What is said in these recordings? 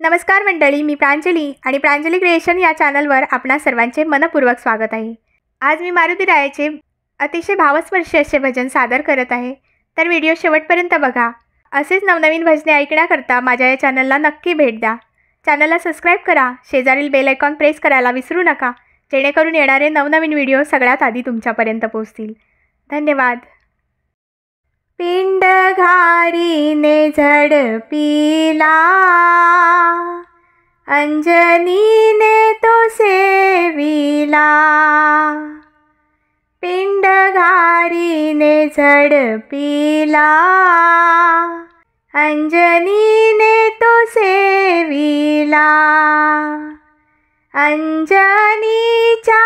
नमस्कार मंडळी, मी प्रांजली आणि प्रांजली क्रिएशन या चॅनलवर आपणा सर्वांचे मनपूर्वक स्वागत आहे। आज मी मारुती रायाचे अतिशय भावस्पर्शी असे भजन सादर करत आहे, तर व्हिडिओ शेवटपर्यंत बघा। असेच नवनवीन भजने ऐकण्याकरता माझ्या या चॅनलला नक्की भेट द्या। चॅनलला सबस्क्राइब करा, शेजारील बेल आयकॉन प्रेस करायला विसरू नका, जेणेकरून येणारे नवनवीन व्हिडिओ सगळ्यात आधी तुमच्यापर्यंत पोहोचतील। धन्यवाद। पिंड घारीने झडपिला, अंजनीने तो सेविला। पिंड घारीने झडपिला, अंजनीने तो सेविला। अंजनीच्या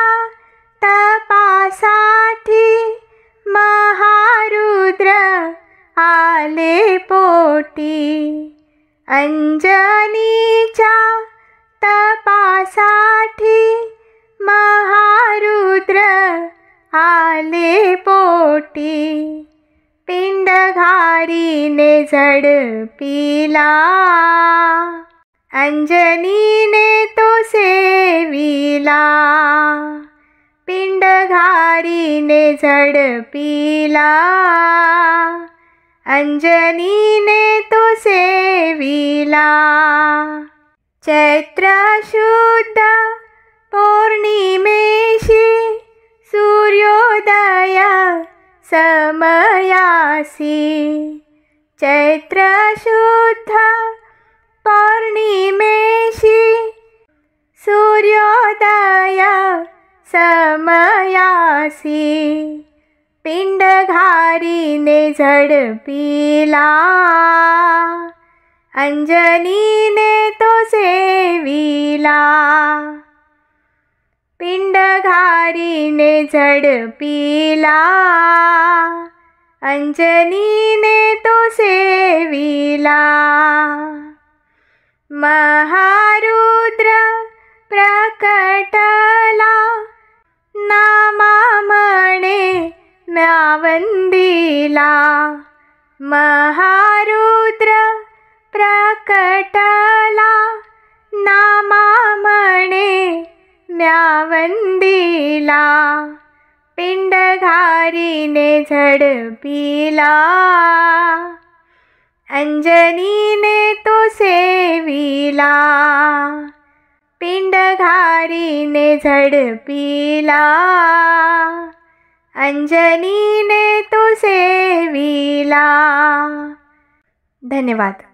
तपासाठी महारुद्र आले पोटी। अंजनीच्या तपासाठी महारुद्र आले पोटी। पिंड घारीने झडपिला, अंजनीने तो सेविला। पिंड घारीने झडपिला, अंजनीने तो सेविला। चैत्र शुद्ध पौर्णिमेशी सूर्योदय समयासी। चैत्र शुद्ध पौर्णिमेशी सूर्योदय समयासी। पिंड घारीने झडपिला, अंजनीने तो सेविला। पिंड घारीने झडपिला, अंजनीने तो सेविला। महारुद्र प्रकटला, नामा म्हणे म्या वंदिला। महारुद्र प्रकटला, नामा म्हणे म्या वंदिला। पिंड घारीने झडपिला, अंजनीने तो सेविला। पिंड घारीने झडपिला, अंजनीने तो सेविला। धन्यवाद।